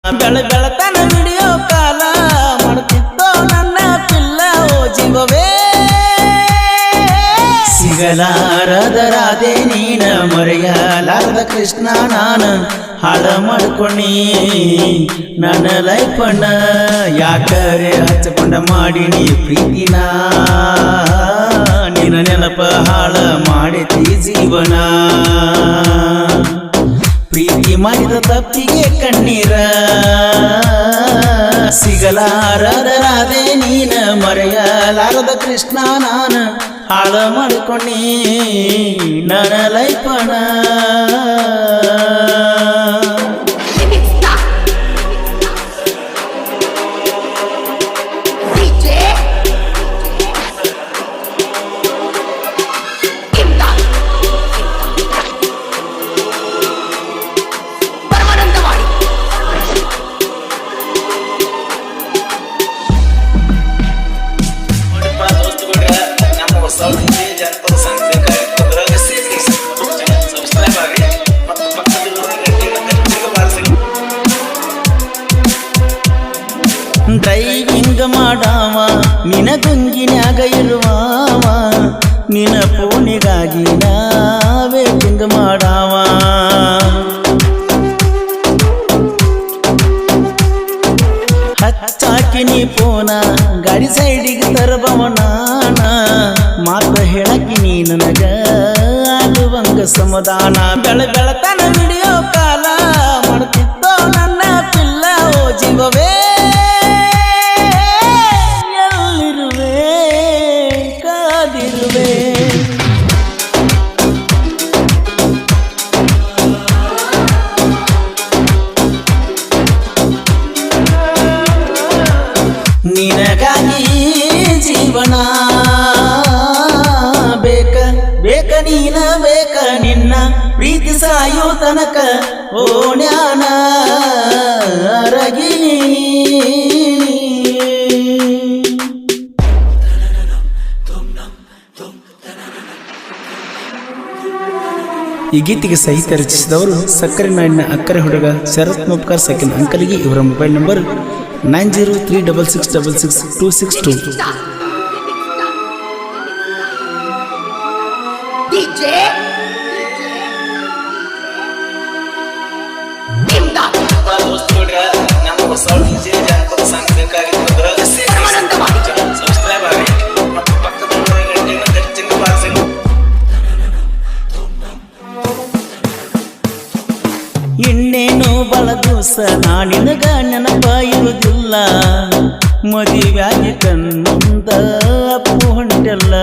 ಬೆಳತನ video ಕಾಲ ಮಾಡುತ್ತಿತ್ತೋ ನನ್ನ ಪಿಲ್ಲ ಓ ಜೀವವೇ ಸಿಗಲಾರದ ರಾಧೆ ನೀನ ಮರೆಯಲಾರದ ಕೃಷ್ಣ ನಾನು ಹಾಳ ಮಾಡ್ಕೊಂಡಿ ನನ್ನ ಲೈಫನ್ನ ಯಾಕರೆ ಹಚ್ಚಕೊಂಡ ಮಾಡಿನಿ ಪ್ರೀತಿನ ನಿನ್ನ ನೆನಪ ಹಾಳ ಮಾಡೈತಿ ಜೀವನ ಪ್ರೀತಿ ಮಾಡಿದ ತಪ್ಪಿಗೆ ಕಣ್ಣೀರ ಸಿಗಲಾರದ ರಾಧೆ ನೀನ ಮರೆಯಲಾರದ ಕೃಷ್ಣ ನಾನು ಹಾಳ ಮಾಡ್ಕೊಂಡಿ ನನ್ನ ಲೈಫನ ಡ್ರೈವಿಂಗ್ ಮಾಡಾವ ನಿನ ಗುಂಗಿನ್ಯಾಗ ಇರುವಾವ ನಿನ ಫೋನಿಗಾಗಿ ನಾ ವೇಟಿಂಗ್ ಮಾಡಾವ ಹಚ್ಚಾಕಿನಿ ಫೋನ ಗಾಡಿ ಸೈಡಿಗೆ ತರಬವನ ಮಾತ್ರ ಹೇಳಕಿನಿ ನನಗ ಆಗುವಂಗ ಸಮಾಧಾನ ಬೆಳತನ ವಿಡಿಯೋ ಕಾಲ ಮಾಡುತ್ತಿತ್ತೋ ನನ್ನ ಪಿಲ್ಲ ಓ ಜೀವವೇ ನಿನಗಾಗಿ ಜೀವನ ಬೇಕ ನೀನ ಬೇಕ ನಿನ್ನ ಪ್ರೀತಿ ಸಾಯೋ ತನಕ ಓ ಜ್ಞಾನ ರಗಿ ಈ ಗೀತೆಗೆ ಸಾಹಿತ್ಯ ರಚಿಸಿದವರು ಸಕ್ಕರೆ ನಾಡಿನ ಅಕ್ಕರೆ ಹುಡುಗ ಶರತ್ ಮುಪ್ಕಾರ್ ಸೆಕೆಂಡ್ ಅಂಕಲ್ಗೆ ಇವರ ಮೊಬೈಲ್ ನಂಬರ್ 9036666262 ಇನ್ನೇನು ಬಳ ದಿವಸ ನಾನಿನಗ ನೆನಪ ಇರುವುದಿಲ್ಲ ಮದುವೆಯಾಗಿ ಕಣ್ಣುಂದ ಅಪ್ಪು ಹೊಂಟೆಲ್ಲ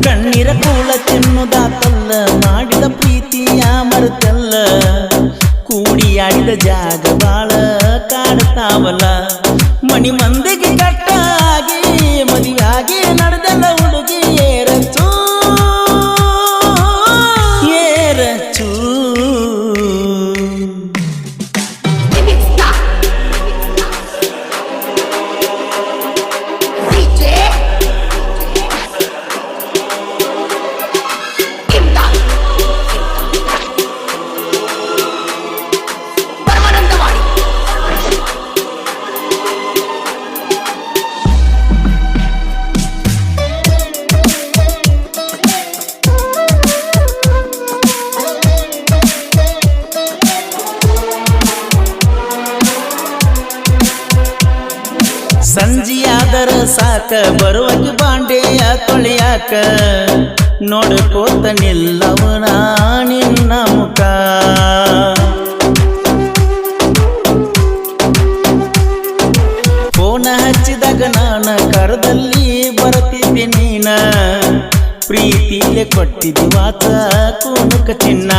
ಕಣ್ಣೀರ ಕೂಳ ತಿನ್ನುದಾತಲ್ಲ ಮಾಡಿದ ಪ್ರೀತಿಯ ಮರೆತಲ್ಲ ಕೂಡಿಯಾಡಿದ ಜಾಗ ಬಾಳ ಕಾಡ್ತಾವಲ್ಲ ಮಣಿ ಮಂದಿಗೆ ಕಟ್ಟಾಗಿ ಮದುವೆಯಾಗಿ ನಡೆದಲ್ಲ ಹುಡುಗಿ ಏರಚ್ಚು ಸಂಜಿಯಾದರ ಸಾಕ ಬರುವಾಗಿ ಬಾಂಡೆಯ ತೊಳೆಯಾಕ ನೋಡ್ಕೋತ ನಿಲ್ಲವನ ನಿನ್ನ ಮುಖ ಫೋನ ಹಚ್ಚಿದಾಗ ನಾನು ಕರದಲ್ಲಿ ಬರ್ತಿದ್ದೆ ನೀನ ಪ್ರೀತಿಲೆ ಕೊಟ್ಟಿದ್ದಿ ವಾಚ ಕುಣಕ ಚಿನ್ನ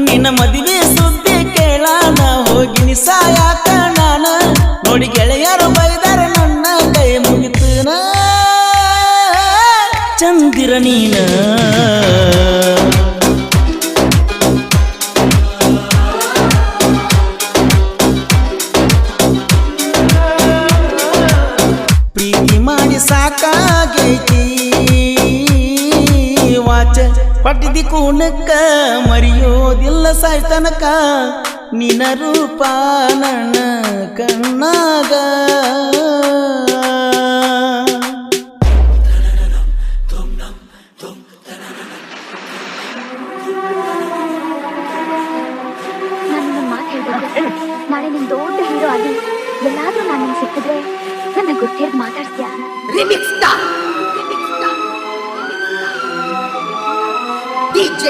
ನಿನ್ನ ಮದುವೆ ಸುದ್ದಿ ಕೇಳಾನ ಹೋಗಿನಿ ಸಾಯಾಕ ನಾನ ನೋಡಿ ಗೆಳೆಯರು ಬೈದಾರ ನನ್ನ ಕೈ ಮುಗಿತನ ಚಂದಿರ ನೀನ ಪ್ರೀತಿ ಮಾಡಿ ಸಾಕಾಗೈತಿ ವಾಚ ಪಟ್ಟಿದಿ ಕೂನಕ್ಕ ಮರೆಯೋದಿಲ್ಲ ಸಾಯ್ತನಕ ನಿನ ರೂಪ ನನ್ನ ಕಣ್ಣಾಗ ನಾಳೆ ನಿನ್ ದೊಡ್ಡ ಹೀರೋ ಆಗಿ ಎಲ್ಲಾದ್ರೂ ನಾನು ನಿನ್ ಸಿಕ್ಕಿದ್ರೆ ನನ್ನ ಗೊತ್ತೇಳಿ ಮಾತಾಡ್ತೀಯಾ? DJ